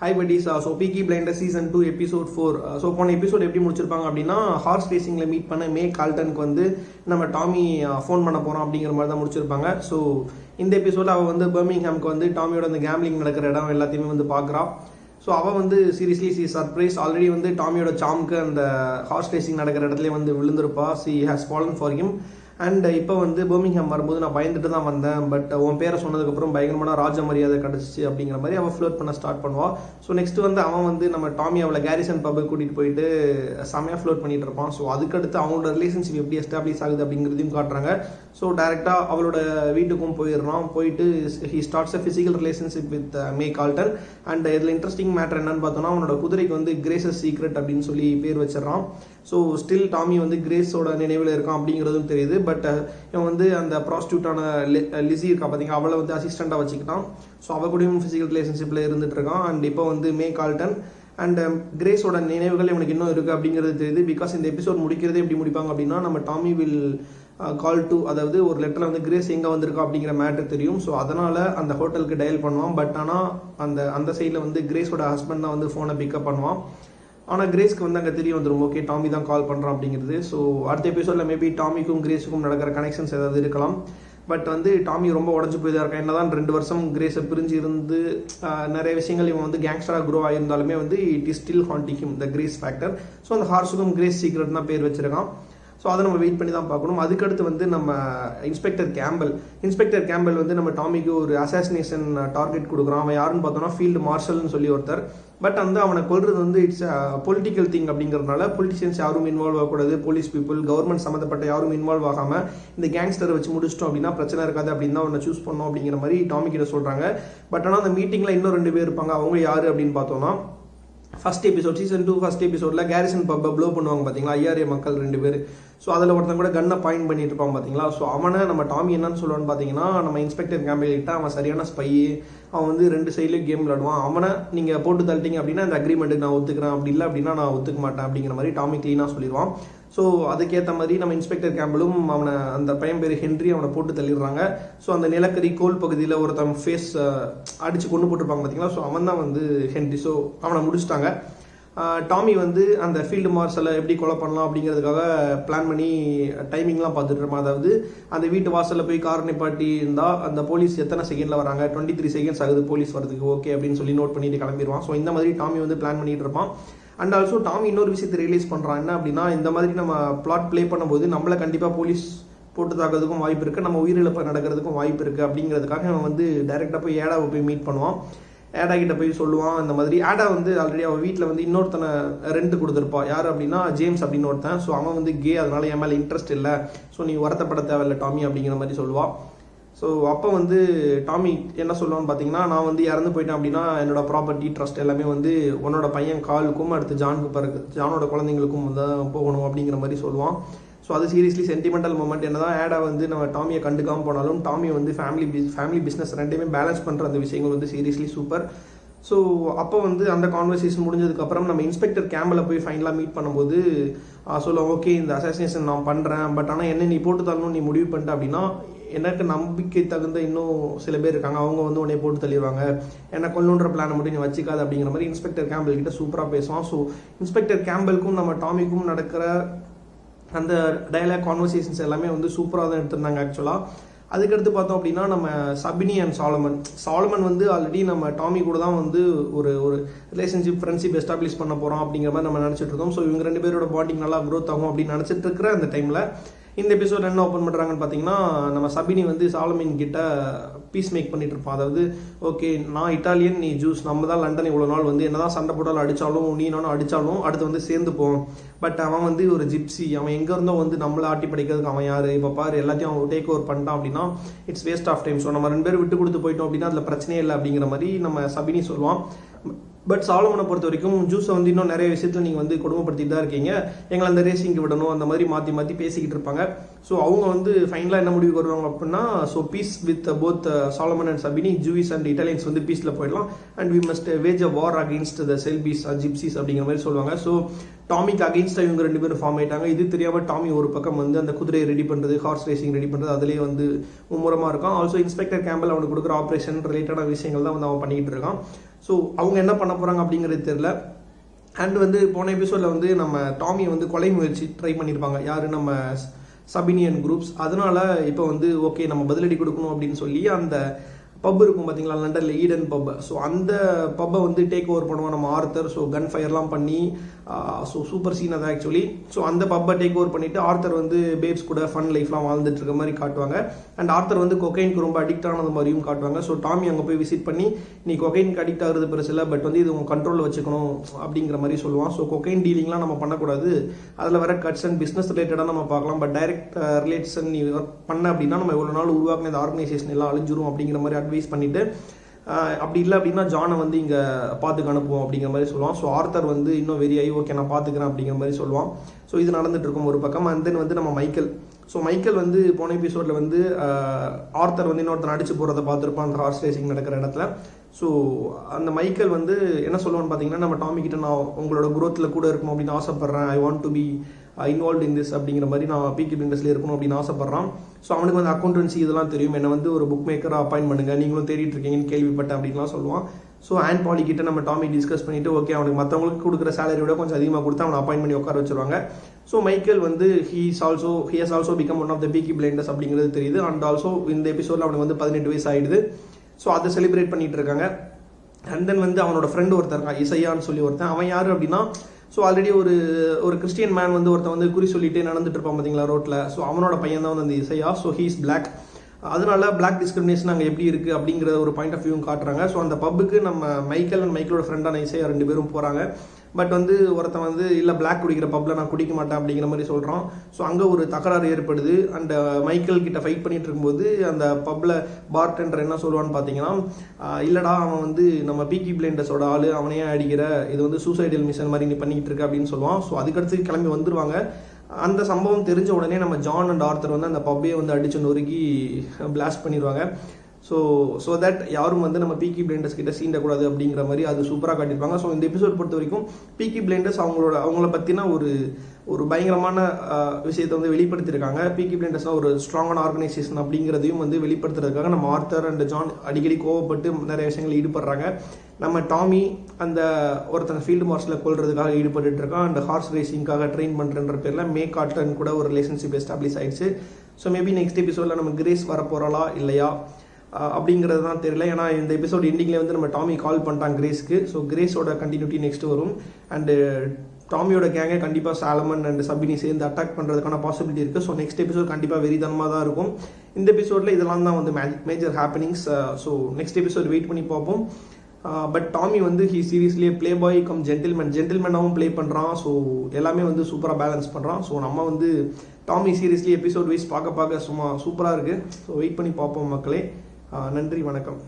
Hi buddies. So Peaky Blinder season 2 episode 4. So போன episode எப்படி முடிச்சிருப்பாங்க அப்படின்னா ஹார்ஸ் ரேசிங்கில் மீட் பண்ண மே கால்டனுக்கு வந்து நம்ம டாமி ஃபோன் பண்ண போகிறோம் அப்படிங்கிற மாதிரி தான் முடிச்சிருப்பாங்க. ஸோ இந்த எபிசோட அவள் வந்து பர்மிங்ஹாம்க்கு வந்து டாமியோட அந்த கேம்லிங் நடக்கிற இடம் எல்லாத்தையுமே வந்து பார்க்குறான். ஸோ அவள் வந்து சீரியஸ்லி சி சர்ப்ரைஸ். ஆல்ரெடி வந்து டாமியோட சாம்க்கு அந்த ஹார்ஸ் ரேசிங் நடக்கிற இடத்துல வந்து விழுந்திருப்பா. She has fallen for him. And இப்போ வந்து பர்மிங்ஹாம் வரும்போது நான் பயந்துட்டு தான் வந்தேன், பட் உன் பேரை சொன்னதுக்கப்புறம் பயங்கரமான ராஜ மரியாதை கிடச்சிச்சு அப்படிங்கிற மாதிரி அவள் ஃப்ளோட் பண்ண ஸ்டார்ட் பண்ணுவாள். ஸோ நெக்ஸ்ட் வந்து அவன் வந்து நம்ம டாமி அவளை கேரிசன் பப்புக்கு கூட்டிகிட்டு போயிட்டு செமையாக ஃப்ளோட் பண்ணிட்டு இருப்பான். ஸோ அதுக்கடுத்து அவங்களோட ரிலேஷன்ஷிப் எப்படி எஸ்டாப்ளிஷ் ஆகுது அப்படிங்கிறதையும் காட்டுறாங்க. ஸோ டேரெக்டாக அவளோட வீட்டுக்கும் போயிடுறான். போயிட்டு he starts a physical relationship with May Galton. And இதில் இன்ட்ரெஸ்டிங் மேட்டர் என்னன்னு பார்த்தோன்னா அவனோட குதிரைக்கு வந்து கிரேஸஸ் சீக்ரெட் அப்படின்னு சொல்லி பேர் வச்சிடறான். ஸோ ஸ்டில் டாமி வந்து கிரேஸோட நினைவில் இருக்கான் அப்படிங்கிறதும் தெரியுது. பட் இவன் வந்து அந்த ப்ராஸ்டியூட்டான லிஸி இருக்கா பார்த்தீங்கன்னா அவளை வந்து அசிஸ்டண்ட்டாக வச்சுக்கிட்டான். ஸோ அவள் கூடயும் ஃபிசிக்கல் ரிலேஷன்ஷிப்பில் இருந்துட்டு இருக்கான். அண்ட் இப்போ வந்து மே கால்டன் அண்ட் கிரேஸோட நினைவுகள் இவனுக்கு இன்னும் இருக்குது அப்படிங்கிறது தெரியுது. பிகாஸ் இந்த எபிசோட் முடிக்கிறதே எப்படி முடிப்பாங்க அப்படின்னா நம்ம டாமி வில் கால் டு, அதாவது ஒரு லெட்டரில் வந்து கிரேஸ் எங்கே வந்திருக்கா அப்படிங்கிற மேட்டர் தெரியும். ஸோ அதனால் அந்த ஹோட்டலுக்கு டயல் பண்ணுவான். பட் ஆனால் அந்த சைடில் வந்து கிரேஸோட ஹஸ்பண்ட் தான் வந்து ஃபோனை பிக்கப் பண்ணுவான். ஆனால் கிரேஸ்க்கு வந்து அங்கே தெரிய வந்துடும், ஓகே டாமி தான் கால் பண்ணுறான் அப்படிங்கிறது. ஸோ அடுத்த எபிசோடில் மேபி டாமிக்கும் கிரேஸுக்கும் நடக்கிற கனெக்ஷன்ஸ் ஏதாவது இருக்கலாம். பட் வந்து டாமி ரொம்ப உடஞ்சி போய் தான் இருக்கான். என்னதான் 2 வருஷம் கிரேஸை பிரிஞ்சு இருந்து நிறைய விஷயங்கள் இவன் வந்து கேங்ஸ்டராக க்ரோ ஆகியிருந்தாலுமே வந்து it is still haunting him the grace factor. So அந்த ஹார்ஸுக்கும் கிரேஸ் சீக்ரெட் தான் பேர் வச்சிருக்கான். ஸோ அதை நம்ம வெயிட் பண்ணி தான் பார்க்கணும். அதுக்கடுத்து வந்து நம்ம இன்ஸ்பெக்டர் கேம்பல் வந்து நம்ம டாமிக்கு ஒரு அசாசினேஷன் டார்கெட் கொடுக்குறான். அவன் யாருன்னு பார்த்தோன்னா ஃபீல்டு மார்ஷல்னு சொல்லி ஒருத்தர். பட் வந்து அவனை கொல்றது வந்து இட்ஸ் பொலிட்டிக்கல் திங் அப்படிங்கிறதுனால பொலிட்டிஷியன்ஸ் யாரும் இன்வால்வ் ஆகக்கூடாது. போலீஸ் பீப்புள், கவர்மெண்ட் சம்மந்தப்பட்ட யாரும் இன்வால்வ் ஆகாமல் இந்த கேங்ஸ்டரை வச்சு முடிச்சிட்டோம் அப்படின்னா பிரச்சனை இருக்காது அப்படின்னு தான் அவனை சூஸ் பண்ணோம் அப்படிங்கிற மாதிரி டாமி கிட்ட சொல்கிறாங்க. பட் ஆனால் அந்த மீட்டிங்கில் இன்னும் 2 பேர் இருப்பாங்க. அவங்க யார் அப்படின்னு பார்த்தோன்னா ஃபர்ஸ்ட் எபிசோட் சீசன் 2 ஃபர்ஸ்ட் எபிசோடில் கேரிசன் பப்பை ப்ளோ பண்ணுவாங்க பார்த்தீங்களா, ஐஆர்ஏ மக்கள் 2 பேர். ஸோ அதில் ஒருத்தன் கூட கன்னை பாயிண்ட் பண்ணிட்டு இருப்பான் பார்த்தீங்களா. ஸோ அவனை நம்ம டாமி என்னன்னு சொல்லுவான்னு பார்த்தீங்கன்னா நம்ம இன்ஸ்பெக்டர் கேம்பல் கிட்ட அவன் சரியான ஸ்பை, அவன் வந்து 2 சைட்லேயும் கேம் விளாடுவான். அவனை நீங்கள் போட்டு தள்ளிட்டீங்க அப்படின்னா இந்த அக்ரிமெண்ட்டுக்கு நான் ஒத்துக்கிறேன், அப்படி இல்லை அப்படின்னா நான் ஒத்துக்க மாட்டேன் அப்படிங்கிற மாதிரி டாமி க்ளீனாக சொல்லிடுவான். ஸோ அதுக்கேற்ற மாதிரி நம்ம இன்ஸ்பெக்டர் கேம்பலும் அவனை அந்த பையன் பேர் ஹென்றி அவனை போட்டு தள்ளிடுறாங்க. ஸோ அந்த நிலக்கரி கோல் பகுதியில் ஒருத்தன் ஃபேஸ் அடித்து கொண்டு போட்டிருப்பாங்க பார்த்தீங்களா. ஸோ அவன் தான் வந்து ஹென்றி. ஸோ அவனை முடிச்சிட்டாங்க. டாமி வந்து அந்த ஃபீல்டு மார்ஷலை எப்படி கொலை பண்ணலாம் அப்படிங்கிறதுக்காக பிளான் பண்ணி டைமிங்லாம் பார்த்துட்டு இருப்பான். அதாவது அந்த வீட்டு வாசலில் போய் கார் நிப்பாட்டி இருந்தால் அந்த போலீஸ் எத்தனை செகண்டில் வராங்க, 23 செகண்ட்ஸ் ஆகுது போலீஸ் வரதுக்கு, ஓகே அப்படின்னு சொல்லி நோட் பண்ணிட்டு கிளம்பிடுவான். ஸோ இந்த மாதிரி டாமி வந்து பிளான் பண்ணிட்டு இருப்பான். அண்ட் ஆல்சோ டாமி இன்னொரு விஷயத்தை ரியலைஸ் பண்ணுறான். என்ன அப்படின்னா இந்த மாதிரி நம்ம பிளாட் ப்ளே பண்ணும்போது நம்மளை கண்டிப்பாக போலீஸ் போட்டு தாக்கிறதுக்கும் வாய்ப்பு இருக்குது, நம்ம உயிரிழப்பு நடக்கிறதுக்கும் வாய்ப்பு இருக்குது அப்படிங்கிறதுக்காக அவன் வந்து டைரெக்டாக போய் ஏடாவை போய் மீட் பண்ணுவான். ஏடா கிட்ட போய் சொல்லுவான். அந்த மாதிரி ஏடா வந்து ஆல்ரெடி அவள் வீட்டில் வந்து இன்னொருத்தனை ரெண்ட் கொடுத்துருப்பா. யார் அப்படின்னா ஜேம்ஸ் அப்படின்னு ஒருத்தன். ஸோ அவன் வந்து கே, அதனால என் மேலே இன்ட்ரெஸ்ட் இல்லை, ஸோ நீ வருத்தப்பட தேவையில்லை டாமி அப்படிங்கிற மாதிரி சொல்லுவாள். ஸோ அப்போ வந்து டாமி என்ன சொல்லுவான்னு பார்த்தீங்கன்னா நான் வந்து இறந்து போயிட்டேன் அப்படின்னா என்னோட ப்ராப்பர்ட்டி ட்ரஸ்ட் எல்லாமே வந்து உன்னோட பையன் காலுக்கும் அடுத்து ஜானோட குழந்தைங்களுக்கும் தான் போகணும் அப்படிங்கிற மாதிரி சொல்லுவான். ஸோ அது சீரியஸ்லி சென்டிமெண்டல் மூமெண்ட். என்ன தான் ஏடா வந்து நம்ம டாமியை கண்டுக்காமல் போனாலும் டாமி வந்து ஃபேமிலி பிஸ்னஸ் ரெண்டையுமே பேலன்ஸ் பண்ணுற அந்த விஷயங்கள் வந்து சீரியஸ்லி சூப்பர். ஸோ அப்போ வந்து அந்த கான்வர்சேஷன் முடிஞ்சதுக்கப்புறம் நம்ம இன்ஸ்பெக்டர் கேம்பில் போய் ஃபைனலாக மீட் பண்ணும்போது சொல்லுவோம், ஓகே இந்த அசாசினேஷன் நான் பண்ணுறேன், பட் ஆனால் என்ன நீ போட்டு தரணும் நீ முடிவு பண்ணிட்ட அப்படின்னா எனக்கு நம்பிக்கை தகுந்த இன்னும் சில பேர் இருக்காங்க, அவங்க வந்து உடனே போட்டு தள்ளிடுவாங்க, என்ன கொல்லுன்ற பிளானை மட்டும் நீ வச்சுக்காது அப்படிங்கிற மாதிரி இன்ஸ்பெக்டர் கேம்பல் கிட்ட சூப்பராக பேசுவான். ஸோ இன்ஸ்பெக்டர் கேம்பலுக்கும் நம்ம டாமிக்கும் நடக்கிற அந்த டயலாக் கான்வர்சேஷன்ஸ் எல்லாமே வந்து சூப்பராக தான் எடுத்திருந்தாங்க ஆக்சுவலாக. அதுக்கடுத்து பார்த்தோம் அப்படின்னா நம்ம சபினி அண்ட் சாலமன் வந்து ஆல்ரெடி நம்ம டாமி கூட தான் வந்து ஒரு ரிலேஷன்ஷிப் ஃப்ரெண்ட்ஷிப் எஸ்டாப்ளிஷ் பண்ண போகிறோம் அப்படிங்கிற மாதிரி நம்ம நினச்சிட்டு இருக்கோம். ஸோ இவங்க 2 பேரோட பாண்டிங் நல்லா க்ரோத் ஆகும் அப்படின்னு நினச்சிட்டு இருக்கிற அந்த டைமில் இந்த எபிசோட் என்ன ஓப்பன் பண்ணுறாங்கன்னு பார்த்தீங்கன்னா நம்ம சபினி வந்து சாலமின் கிட்ட பீஸ் மேக் பண்ணிட்டு இருப்பான். அதாவது ஓகே நான் இட்டாலியன், நீ ஜூஸ், நம்ம தான் லண்டன், இவ்வளோ நாள் வந்து என்னதான் சண்டை போட்டாலும் அடித்தாலும் நீ நானும் அடித்தாலும் அடுத்து வந்து சேர்ந்துப்போம். பட் அவன் வந்து ஒரு ஜிப்சி, அவன் எங்கே இருந்தோ வந்து நம்மளை ஆட்டி படிக்கிறதுக்கு அவன் யார், இப்போ பாரு எல்லாத்தையும் அவன் டேக் ஓவர் பண்ணிட்டான் அப்படின்னா it's waste of time. So நம்ம 2 பேரும் விட்டு கொடுத்து போயிட்டோம் அப்படின்னா அதில் பிரச்சனையே இல்லை அப்படிங்கிற மாதிரி நம்ம சபினி சொல்லுவான். பட் சாலமனை பொறுத்த வரைக்கும் ஜூஸை வந்து இன்னும் நிறைய விஷயத்தில் நீங்கள் வந்து கொடுமைப்படுத்திட்டு தான் இருக்கீங்க, எங்களை அந்த ரேசிங்க்கு விடணும், அந்த மாதிரி மாற்றி பேசிக்கிட்டு இருப்பாங்க. ஸோ அவங்க வந்து ஃபைனலாக என்ன முடிவுக்கு வருவாங்க அப்படின்னா so peace with both Solomon and Sabini, Jews and Italians வந்து பீஸில் போயிடலாம் and we must wage a war against the செல்பீஸ் ஜிப்சிஸ் அப்படிங்கிற மாதிரி சொல்லுவாங்க. ஸோ டாமிக்கு அகெயின்ஸ்டாக இவங்க 2 பேரும் ஃபார்ம் ஆயிட்டாங்க. இது தெரியாமல் டாமி ஒரு பக்கம் வந்து அந்த குதிரையை ரெடி பண்ணுறது, ஹார்ஸ் ரேசிங் ரெடி பண்ணுறது, அதுலேயே வந்து மும்முரமாக இருக்கான். ஆல்சோ இன்ஸ்பெக்டர் கேம்பல் அவனுக்கு கொடுக்குற ஆப்ரேஷன் ரிலேட்டடான விஷயங்கள் தான் வந்து அவன் பண்ணிக்கிட்டு இருக்கான். ஸோ அவங்க என்ன பண்ண போகிறாங்க அப்படிங்கிறது தெரியல. அண்ட் வந்து போன எபிசோடில் வந்து நம்ம டாமியை வந்து கொலை முயற்சி ட்ரை பண்ணியிருப்பாங்க, யார் நம்ம சபினியன் குரூப்ஸ். அதனால இப்போ வந்து ஓகே நம்ம பதிலடி கொடுக்கணும் அப்படின்னு சொல்லி அந்த பப் இருக்கும் பார்த்தீங்களா லண்டனில், ஈடன் பப். ஸோ அந்த பப்பை வந்து டேக் ஓவர் பண்ணுவோம் நம்ம ஆர்த்தர். ஸோ கன் ஃபயர்லாம் பண்ணி ஸோ சூப்பர் சீன் அது ஆக்சுவலி. ஸோ அந்த பப்பை டேக் ஓவர் பண்ணிவிட்டு ஆர்த்தர் வந்து பேப்ஸ் கூட ஃபன் லைஃப்லாம் வாழ்ந்துட்டு இருக்க மாதிரி காட்டுவாங்க. அண்ட் ஆர்த்தர் வந்து கொக்கைனுக்கு ரொம்ப அடிக்ட் ஆனது மாதிரியும் காட்டுவாங்க. ஸோ டாமி அங்கே போய் விசிட் பண்ணி நீ கொக்கைனுக்கு அடிக்ட் ஆகுறது பெருசு இல்லை, பட் வந்து இது உங்கள் கண்ட்ரோலில் வச்சுக்கணும் அப்படிங்கிற மாதிரி சொல்லுவான். ஸோ கொக்கைன் டீலிங்லாம் நம்ம பண்ணக்கூடாது, அதில் வர கட்ஸ் அண்ட் பிஸ்னஸ் ரிலேட்டடாக நம்ம பார்க்கலாம், பட் டைரக்ட் ரிலேஷன் நீ பண்ண அப்படின்னா நம்ம இவ்வளோ நாள் உருவாக்கின இந்த ஆர்கனைசேஷன் எல்லாம் அழிஞ்சிரும் அப்படிங்கிற மாதிரி அட்வைஸ் பண்ணிட்டு அப்படி இல்லை அப்படின்னா ஜானை வந்து இங்கே பார்த்துக்க அனுப்புவோம் அப்படிங்கிற மாதிரி சொல்லுவான். ஸோ ஆர்த்தர் வந்து இன்னும் வெறியாகி ஓகே நான் பார்த்துக்கிறேன் அப்படிங்கிற மாதிரி சொல்லுவான். ஸோ இது நடந்துட்டு இருக்கும் ஒரு பக்கம். அண்ட் தென் வந்து நம்ம மைக்கேல். ஸோ மைக்கேல் வந்து போன எபிசோடில் வந்து ஆர்த்தர் வந்து இன்னொருத்தர் அடிச்சு போகிறத பார்த்துருப்பான் அந்த ஹார்ஸ் ரேசிங் நடக்கிற இடத்துல. ஸோ அந்த மைக்கேல் வந்து என்ன சொல்லுவான்னு பார்த்தீங்கன்னா, நம்ம டாமி கிட்ட நான் உங்களோட குரோத்தில் கூட இருக்கணும் அப்படின்னு ஆசைப்பட்றேன், I want to be involve in this அப்படிங்கிற மாதிரி நான் பீக்கி பிளிண்டர்ஸ்ல இருக்கணும் அப்படின்னு ஆசைப்படுறான். ஸோ அவனுக்கு வந்து அக்கௌண்டன்சி இதெல்லாம் தெரியும், என்னை வந்து ஒரு புக் மேக்கராக அப்பாயின்ட் பண்ணுங்க, நீங்களும் தேடிட்டு இருக்கீங்கன்னு கேள்விப்பட்டேன் அப்படின்லாம் சொல்லுவான். ஸோ ஆண்ட் பாலி கிட்ட நம்ம டாமி டிஸ்கஸ் பண்ணிட்டு ஓகே அவனுக்கு மற்றவங்களுக்கு கொடுக்குற சேலரியோட கொஞ்சம் அதிகமாக கொடுத்து அவனை அப்பாயின்ட் பண்ணி உட்கார வச்சிருவாங்க. ஸோ மைக்கேல் வந்து he has also become one of the Peaky Blinders அப்படிங்கிறது தெரியுது. அண்ட் ஆல்சோ இந்த எபிசோடில் அவனுக்கு வந்து 18 வயசு ஆயிடுது. ஸோ அதை செலிப்ரேட் பண்ணிட்டு இருக்காங்க. அண்ட் தென் வந்து அவனோட ஃப்ரெண்டு ஒருத்தர் இருக்கான், இசையான்னு சொல்லி ஒருத்தன். அவன் யாரு அப்படின்னா, ஸோ ஆல்ரெடி ஒரு கிறிஸ்டியன் மேன் வந்து ஒருத்தன் வந்து குறி சொல்லிட்டு நடந்துட்டு இருப்பான் பார்த்தீங்களா ரோட்டில். ஸோ அவனோட பையன் தான் வந்து அந்த இசையா. So he's black. அதனால பிளாக் டிஸ்கிரிமினேஷன் அங்கே எப்படி இருக்குது அப்படிங்கிற ஒரு பாயிண்ட் ஆஃப் வியூ காட்டுறாங்க. ஸோ அந்த பப்புக்கு நம்ம மைக்கேல் அண்ட் மைக்கேலோட ஃப்ரெண்டான இசையா 2 பேரும் போகிறாங்க. பட் வந்து ஒருத்தன் வந்து இல்லை பிளாக் குடிக்கிற பப்பில் நான் குடிக்க மாட்டேன் அப்படிங்கிற மாதிரி சொல்கிறான். ஸோ அங்கே ஒரு தகராறு ஏற்படுது. அண்ட் மைக்கேல் கிட்ட ஃபைட் பண்ணிட்டு இருக்கும்போது அந்த பப்பில் பார்டெண்டர் என்ன சொல்லுவான்னு பார்த்தீங்கன்னா, இல்லைடா அவன் வந்து நம்ம பீக்கி பிளைண்டர்ஸோட ஆள், அவனையே அடிக்கிற, இது வந்து சூசைடல் மிஷன் மாதிரி நீ பண்ணிக்கிட்டு இருக்க அப்படின்னு சொல்லுவான். ஸோ அதுக்கடுத்து கிளம்பி வந்துடுவாங்க. அந்த சம்பவம் தெரிஞ்ச உடனே நம்ம ஜான் அண்ட் ஆர்த்தர் வந்து அந்த பப்பையை வந்து அடிச்சு நொறுக்கி பிளாஸ்ட் பண்ணிடுவாங்க. ஸோ தட் யாரும் வந்து நம்ம பீக்கி பிளைண்டர்ஸ் கிட்ட சீண்டக்கூடாது அப்படிங்கிற மாதிரி அது சூப்பராக காட்டியிருப்பாங்க. ஸோ இந்த எபிசோட் பொறுத்த வரைக்கும் பீக்கி பிளைண்டர்ஸ் அவங்கள பற்றின ஒரு பயங்கரமான விஷயத்தை வந்து வெளிப்படுத்தியிருக்காங்க. பீக்கி பிளைண்டர்ஸ்னால் ஒரு ஸ்ட்ராங்கான ஆர்கனைசேஷன் அப்படிங்கிறதையும் வந்து வெளிப்படுத்துறதுக்காக நம்ம ஆர்த்தர் அண்ட் ஜான் அடிக்கடி கோவப்பட்டு நிறைய விஷயங்கள் ஈடுபடுறாங்க. நம்ம டாமி அந்த ஒருத்தங்க ஃபீல்டு மார்ஷலில் கொள்றதுக்காக ஈடுபட்டு இருக்கான். அண்ட் ஹார்ஸ் ரேசிங்காக ட்ரெயின் பண்ணுறன்ற பேரில் மே காட்டன் கூட ஒரு ரிலேஷன்ஷிப் எஸ்டாப்ளிஷ் ஆயிடுச்சு. ஸோ மேபி நெக்ஸ்ட் எபிசோடில் நம்ம கிரேஸ் வரப்போகிறாளா இல்லையா அப்படிங்கிறது தான் தெரியல. ஏன்னா இந்த எபிசோட் எண்டிங்லேயே வந்து நம்ம டாமி கால் பண்ணிட்டாங்க கிரேஸ்க்கு. ஸோ கிரேஸோட கண்டினியூட்டி நெக்ஸ்ட் வரும். அண்டு டாமியோட கேங்கை கண்டிப்பாக சாலமன் அண்ட் சபினி சேர்ந்து அட்டாக் பண்ணுறதுக்கான பாசிபிலிட்டி இருக்குது. ஸோ நெக்ஸ்ட் எபிசோட் கண்டிப்பாக வெறிதனமாக தான் இருக்கும். இந்த எபிசோடில் இதெல்லாம் தான் வந்து major happenings. So next episode wait பண்ணி பார்ப்போம். பட் டாமி வந்து ஹி சீரியஸ்லியே ப்ளே பாய் கம் ஜென்டில்மேனாகவும் ப்ளே பண்ணுறான். ஸோ எல்லாமே வந்து சூப்பராக பேலன்ஸ் பண்ணுறான். ஸோ நம்ம வந்து டாமி சீரியஸ்லி எபிசோட் வைஸ் பார்க்க சும்மா சூப்பராக இருக்குது. ஸோ வெயிட் பண்ணி பார்ப்போம் மக்களே. நன்றி, வணக்கம்.